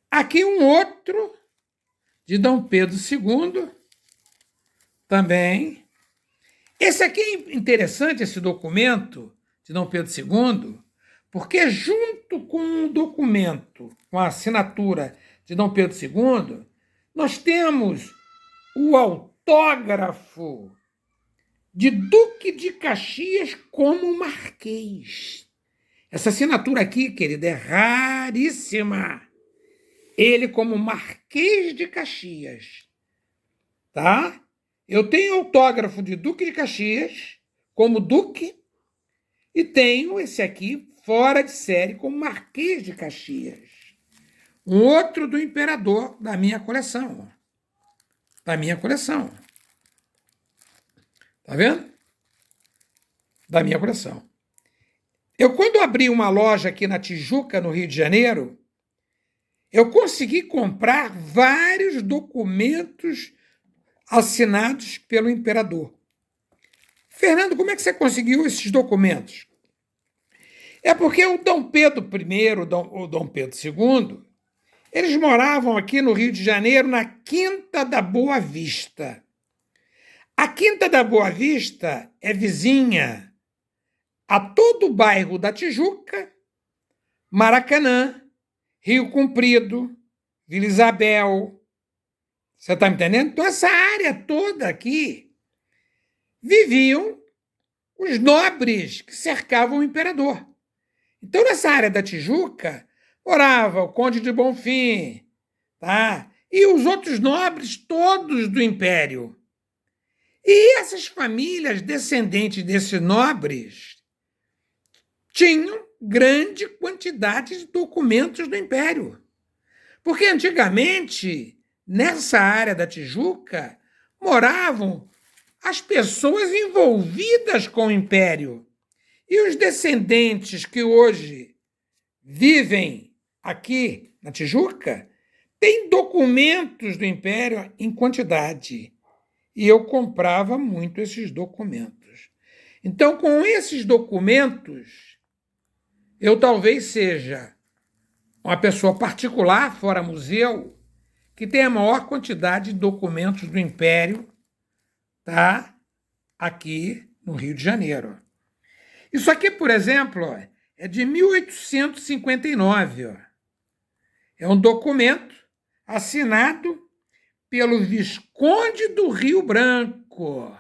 Aqui um outro de D. Pedro II, também. Esse aqui é interessante, esse documento de D. Pedro II, porque junto com o documento, com a assinatura de D. Pedro II, nós temos o autógrafo de Duque de Caxias como marquês. Essa assinatura aqui, querida, é raríssima. Ele como Marquês de Caxias, tá? Eu tenho autógrafo de Duque de Caxias como Duque e tenho esse aqui fora de série como Marquês de Caxias. Um outro do imperador da minha coleção. Da minha coleção. Tá vendo? Da minha coleção. Eu, quando abri uma loja aqui na Tijuca, no Rio de Janeiro, eu consegui comprar vários documentos assinados pelo imperador. Fernando, como é que você conseguiu esses documentos? É porque o Dom Pedro I, o Dom Pedro II, eles moravam aqui no Rio de Janeiro, na Quinta da Boa Vista. A Quinta da Boa Vista é vizinha a todo o bairro da Tijuca, Maracanã, Rio Comprido, Vila Isabel. Você está me entendendo? Então, essa área toda aqui viviam os nobres que cercavam o imperador. Então, nessa área da Tijuca, morava o Conde de Bonfim, tá? E os outros nobres todos do Império. E essas famílias descendentes desses nobres tinham grande quantidade de documentos do Império. Porque antigamente, nessa área da Tijuca, moravam as pessoas envolvidas com o Império. E os descendentes que hoje vivem aqui na Tijuca têm documentos do Império em quantidade. E eu comprava muito esses documentos. Então, com esses documentos, eu talvez seja uma pessoa particular, fora museu, que tem a maior quantidade de documentos do Império, tá? Aqui no Rio de Janeiro. Isso aqui, por exemplo, é de 1859. É um documento assinado pelo Visconde do Rio Branco.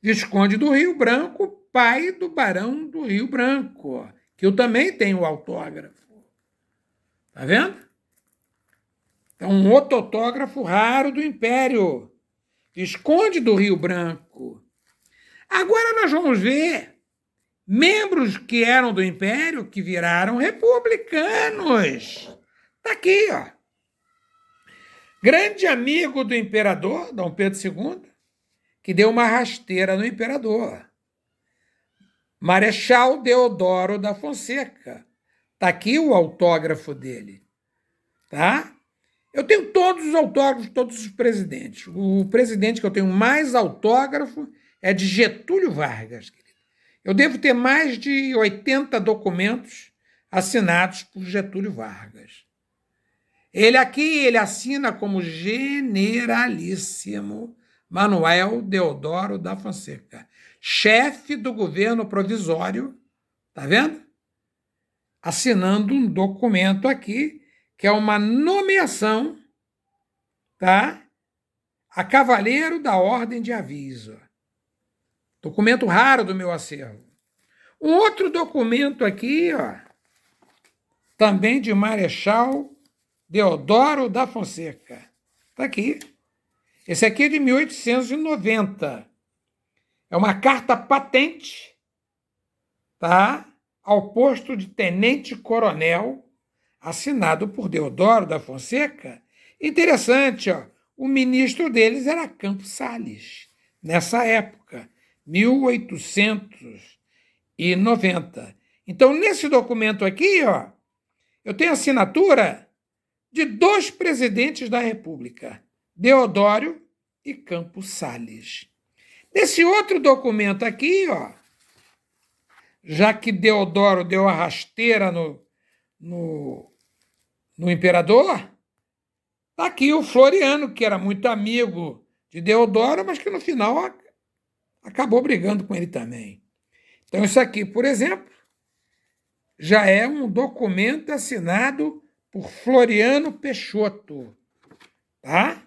Visconde do Rio Branco, pai do Barão do Rio Branco, que eu também tenho o autógrafo. Tá vendo? Então, um outro autógrafo raro do Império. Visconde do Rio Branco. Agora nós vamos ver membros que eram do Império que viraram republicanos. Está aqui, ó. Grande amigo do imperador, Dom Pedro II, que deu uma rasteira no imperador. Marechal Deodoro da Fonseca. Está aqui o autógrafo dele. Tá? Eu tenho todos os autógrafos de todos os presidentes. O presidente que eu tenho mais autógrafo é de Getúlio Vargas. Eu devo ter mais de 80 documentos assinados por Getúlio Vargas. Ele assina como Generalíssimo Manuel Deodoro da Fonseca, chefe do governo provisório, tá vendo? Assinando um documento aqui, que é uma nomeação, tá? A cavaleiro da Ordem de Aviso. Documento raro do meu acervo. Um outro documento aqui, ó, também de Marechal Deodoro da Fonseca. Está aqui. Esse aqui é de 1890. É uma carta patente, tá? Ao posto de tenente-coronel, assinado por Deodoro da Fonseca. Interessante, ó. O ministro deles era Campos Salles, nessa época, 1890. Então, nesse documento aqui, ó, eu tenho a assinatura de 2 presidentes da República, Deodoro e Campos Salles. Nesse outro documento aqui, ó, já que Deodoro deu a rasteira no imperador, está aqui o Floriano, que era muito amigo de Deodoro, mas que no final acabou brigando com ele também. Então, isso aqui, por exemplo, já é um documento assinado por Floriano Peixoto. Tá?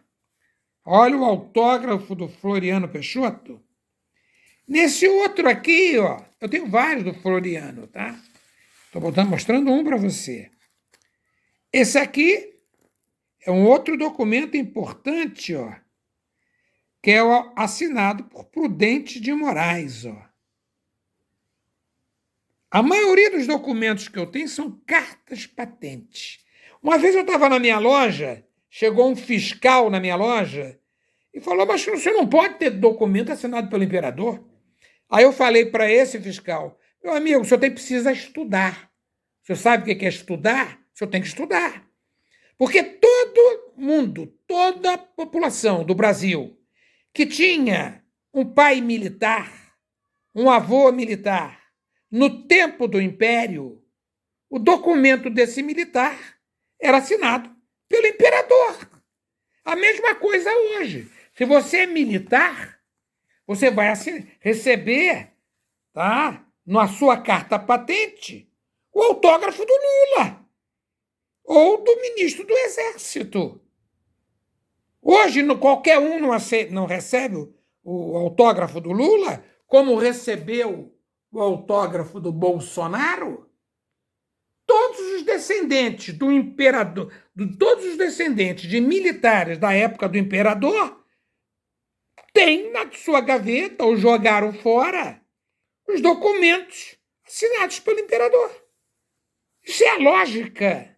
Olha o autógrafo do Floriano Peixoto. Nesse outro aqui, ó, eu tenho vários do Floriano, tá? Estou mostrando um para você. Esse aqui é um outro documento importante, ó, que é assinado por Prudente de Moraes, ó. A maioria dos documentos que eu tenho são cartas patentes. Uma vez eu estava na minha loja, chegou um fiscal na minha loja e falou, mas você não pode ter documento assinado pelo imperador? Aí eu falei para esse fiscal, meu amigo, o senhor precisa estudar. O senhor sabe o que é estudar? O senhor tem que estudar. Porque todo mundo, toda a população do Brasil que tinha um pai militar, um avô militar, no tempo do Império, o documento desse militar era assinado pelo imperador. A mesma coisa hoje. Se você é militar, você vai receber, tá, na sua carta patente, o autógrafo do Lula ou do ministro do Exército. Hoje, qualquer um não recebe o autógrafo do Lula, como recebeu o autógrafo do Bolsonaro. Todos os descendentes do imperador, todos os descendentes de militares da época do imperador, têm na sua gaveta ou jogaram fora os documentos assinados pelo imperador. Isso é a lógica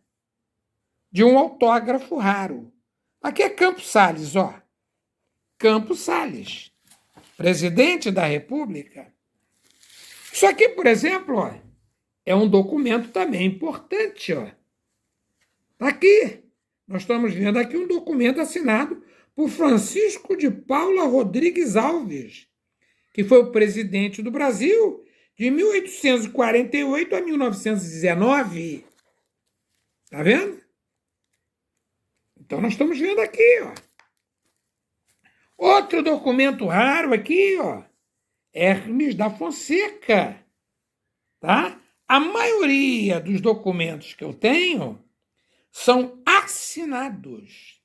de um autógrafo raro. Aqui é Campos Salles, ó. Campos Salles, presidente da República. Isso aqui, por exemplo, ó, é um documento também importante, ó. Aqui, nós estamos vendo aqui um documento assinado por Francisco de Paula Rodrigues Alves, que foi o presidente do Brasil de 1848 a 1919. Tá vendo? Então, nós estamos vendo aqui, ó. Outro documento raro aqui, ó, Hermes da Fonseca, tá? A maioria dos documentos que eu tenho são assinados.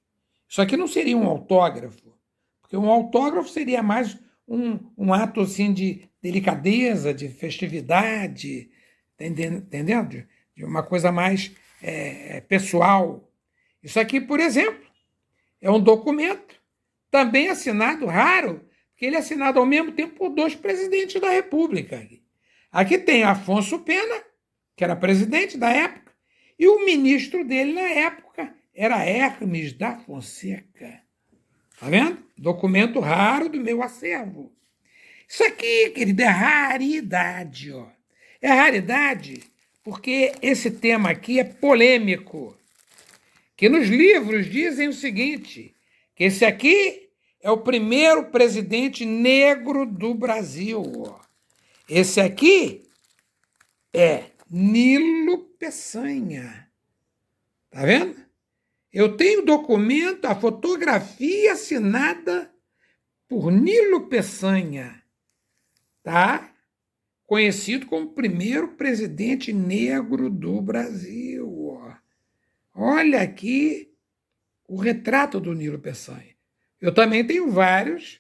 Isso aqui não seria um autógrafo, porque um autógrafo seria mais um ato assim de delicadeza, de festividade, entendendo? De uma coisa mais pessoal. Isso aqui, por exemplo, é um documento também assinado, raro, porque ele é assinado ao mesmo tempo por 2 presidentes da República. Aqui tem Afonso Pena, que era presidente da época, e o ministro dele na época era Hermes da Fonseca. Tá vendo? Documento raro do meu acervo. Isso aqui, querido, é raridade, ó. É raridade porque esse tema aqui é polêmico. Que nos livros dizem o seguinte, que esse aqui é o primeiro presidente negro do Brasil. Ó. Esse aqui é Nilo Peçanha. Tá vendo? Eu tenho documento, a fotografia assinada por Nilo Peçanha, tá? Conhecido como o primeiro presidente negro do Brasil. Ó. Olha aqui o retrato do Nilo Peçanha. Eu também tenho várias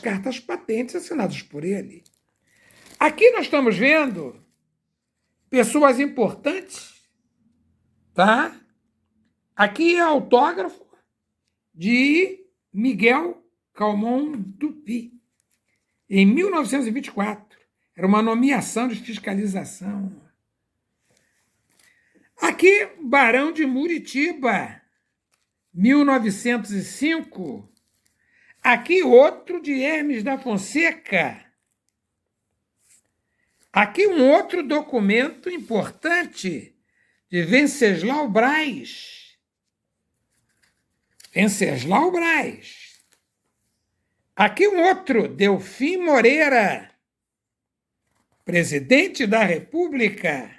cartas patentes assinadas por ele. Aqui nós estamos vendo pessoas importantes, tá? Aqui é autógrafo de Miguel Calmon Dupi, em 1924. Era uma nomeação de fiscalização. Aqui, Barão de Muritiba, 1905. Aqui outro de Hermes da Fonseca. Aqui um outro documento importante de Venceslau Braz. Venceslau Braz. Aqui um outro, Delfim Moreira, presidente da República.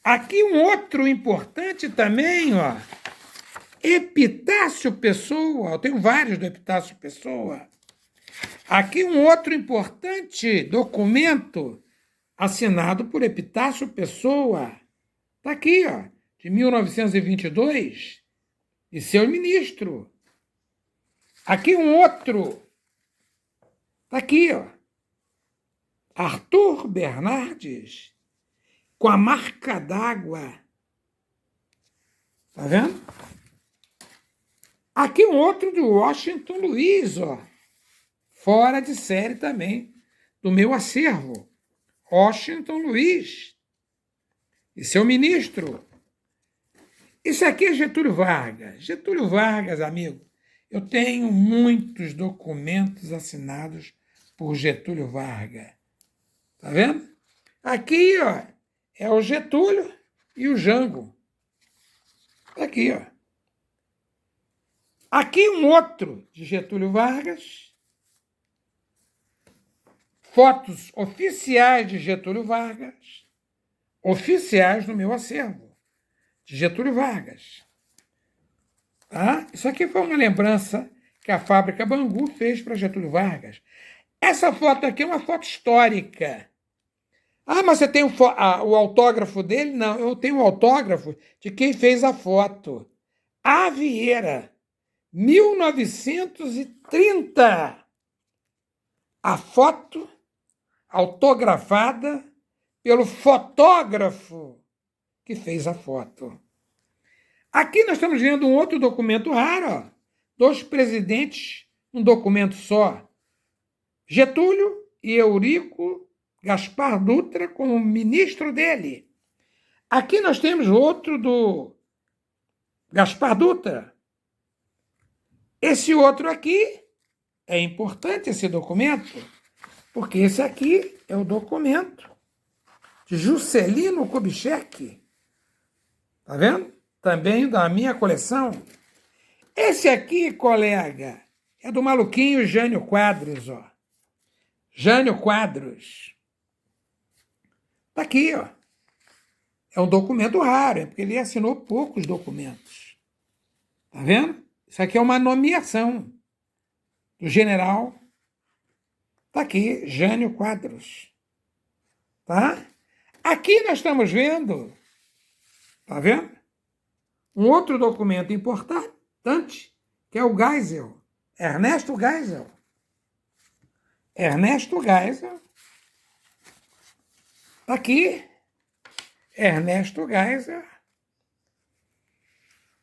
Aqui um outro importante também, ó, Epitácio Pessoa. Eu tenho vários do Epitácio Pessoa. Aqui um outro importante documento assinado por Epitácio Pessoa. Está aqui, ó, de 1922, e seu ministro. Aqui um outro. Está aqui, ó. Arthur Bernardes, com a marca d'água. Está vendo? Aqui um outro do Washington Luiz, ó. Fora de série também, do meu acervo. Washington Luiz e seu ministro. Isso aqui é Getúlio Vargas. Getúlio Vargas, amigo, eu tenho muitos documentos assinados por Getúlio Vargas. Tá vendo? Aqui, ó, é o Getúlio e o Jango. Tá aqui, ó. Aqui um outro de Getúlio Vargas. Fotos oficiais de Getúlio Vargas. Oficiais no meu acervo. De Getúlio Vargas. Tá? Isso aqui foi uma lembrança que a fábrica Bangu fez para Getúlio Vargas. Essa foto aqui é uma foto histórica. Ah, mas você tem o autógrafo dele? Não, eu tenho o autógrafo de quem fez a foto. A Vieira, 1930. A foto autografada pelo fotógrafo que fez a foto. Aqui nós estamos vendo um outro documento raro, ó. 2 presidentes, um documento só. Getúlio e Eurico Gaspar Dutra como ministro dele. Aqui nós temos outro do Gaspar Dutra. Esse outro aqui é importante, esse documento, porque esse aqui é o documento de Juscelino Kubitschek. Tá vendo? Também da minha coleção. Esse aqui, colega, é do maluquinho Jânio Quadros, ó. Jânio Quadros. Tá aqui, ó. É um documento raro, é porque ele assinou poucos documentos. Tá vendo? Isso aqui é uma nomeação do general. Tá aqui, Jânio Quadros. Tá? Aqui nós estamos vendo, tá vendo? Um outro documento importante, que é o Geisel. Ernesto Geisel. Ernesto Geisel. Tá aqui. Ernesto Geisel.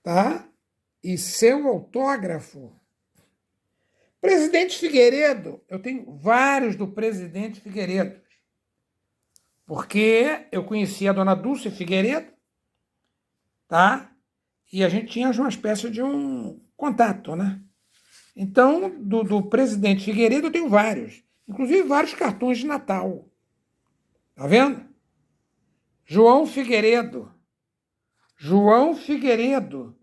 Tá? E seu autógrafo. Presidente Figueiredo. Eu tenho vários do presidente Figueiredo. Porque eu conheci a dona Dulce Figueiredo, tá? E a gente tinha uma espécie de um contato, né? Então, do presidente Figueiredo eu tenho vários. Inclusive vários cartões de Natal. Tá vendo? João Figueiredo. João Figueiredo.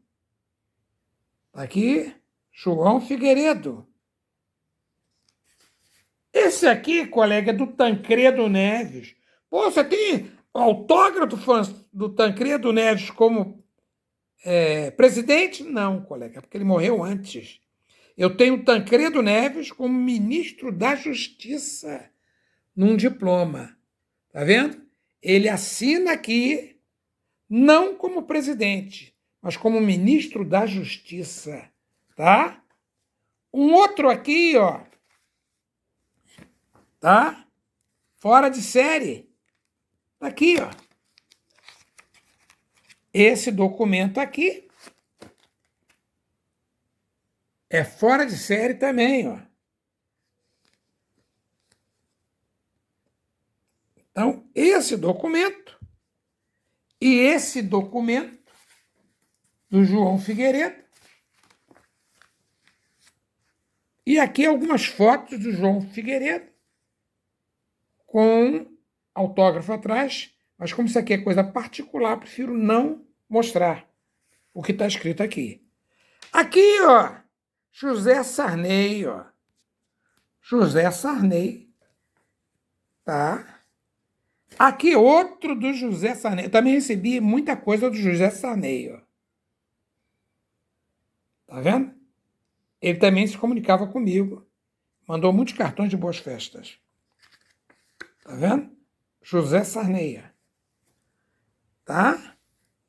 Tá aqui, João Figueiredo. Esse aqui, colega, é do Tancredo Neves. Pô, você tem autógrafo do Tancredo Neves como presidente? Não, colega, porque ele morreu antes. Eu tenho o Tancredo Neves como ministro da Justiça num diploma. Tá vendo? Ele assina aqui, não como presidente, mas como ministro da Justiça. Tá? Um outro aqui, ó. Tá? Fora de série. Tá aqui, ó. Esse documento aqui é fora de série também, ó. Então, esse documento e esse documento do João Figueiredo E aqui algumas fotos do João Figueiredo com autógrafo atrás, mas como isso aqui é coisa particular, prefiro não mostrar o que está escrito aqui. Aqui, ó, José Sarney, ó. José Sarney, tá? Aqui outro do José Sarney. Eu também recebi muita coisa do José Sarney, ó. Tá vendo? Ele também se comunicava comigo. Mandou muitos cartões de boas festas. Tá vendo? José Sarney. Tá?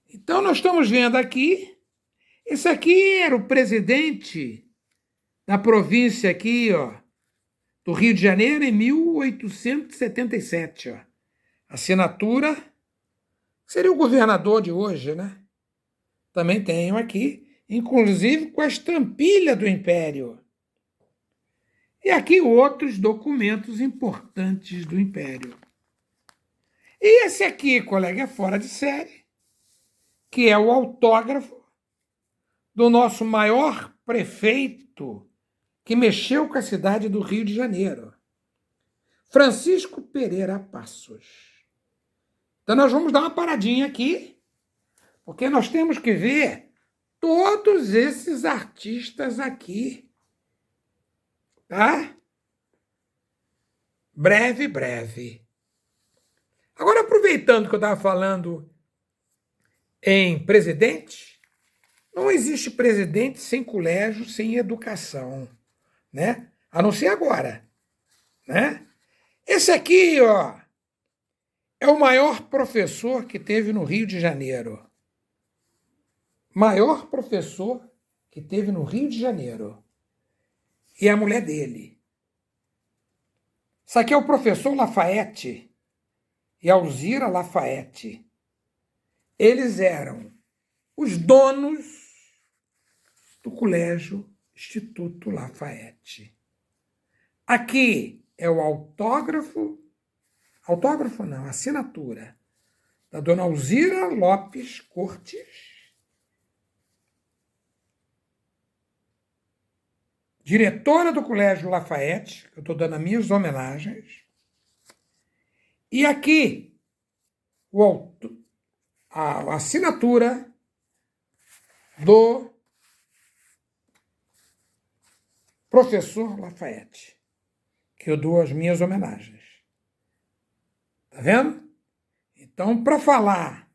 Então nós estamos vendo aqui. Esse aqui era o presidente da província aqui, ó, do Rio de Janeiro em 1877, ó. Assinatura seria o governador de hoje, né? Também tenho aqui, inclusive com a estampilha do Império. E aqui outros documentos importantes do Império. E esse aqui, colega, é fora de série, que é o autógrafo do nosso maior prefeito que mexeu com a cidade do Rio de Janeiro, Francisco Pereira Passos. Então nós vamos dar uma paradinha aqui, porque nós temos que ver todos esses artistas aqui, tá? Breve. Agora, aproveitando que eu estava falando em presidente, não existe presidente sem colégio, sem educação, né? A não ser agora, né? Esse aqui, ó, é o maior professor que teve no Rio de Janeiro. Maior professor que teve no Rio de Janeiro. E a mulher dele. Isso aqui é o professor Lafayette e Alzira Lafayette. Eles eram os donos do Colégio Instituto Lafayette. Aqui é o autógrafo não, assinatura da dona Alzira Lopes Cortes, diretora do Colégio Lafayette, que eu estou dando as minhas homenagens. E aqui a assinatura do professor Lafayette, que eu dou as minhas homenagens. Tá vendo? Então, para falar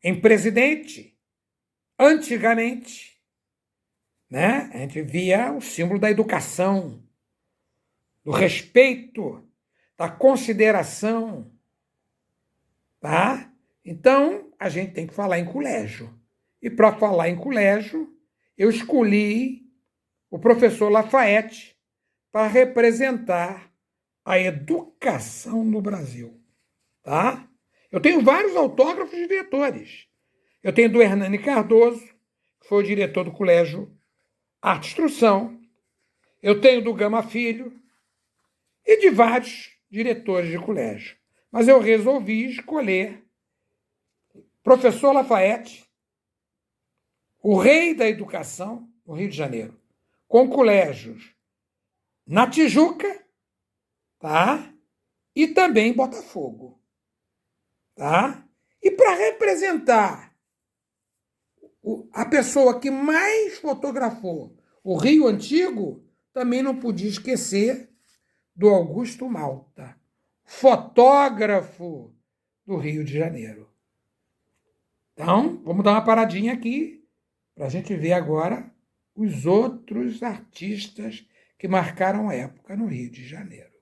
em presidente, antigamente, né, a gente via o símbolo da educação, do respeito, da consideração, tá? Então, a gente tem que falar em colégio. E para falar em colégio, eu escolhi o professor Lafayette para representar a educação no Brasil, tá? Eu tenho vários autógrafos de diretores. Eu tenho do Hernani Cardoso, que foi o diretor do Colégio Arte e Instrução. Eu tenho do Gama Filho e de vários diretores de colégio. Mas eu resolvi escolher professor Lafayette, o rei da educação no Rio de Janeiro, com colégios na Tijuca, tá? E também em Botafogo, tá? E para representar a pessoa que mais fotografou o Rio Antigo, também não podia esquecer do Augusto Malta, fotógrafo do Rio de Janeiro. Então, vamos dar uma paradinha aqui para a gente ver agora os outros artistas que marcaram época no Rio de Janeiro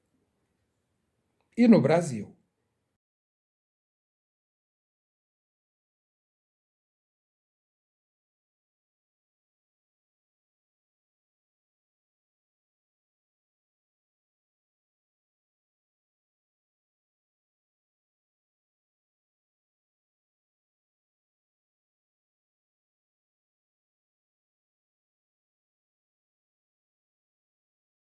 e no Brasil.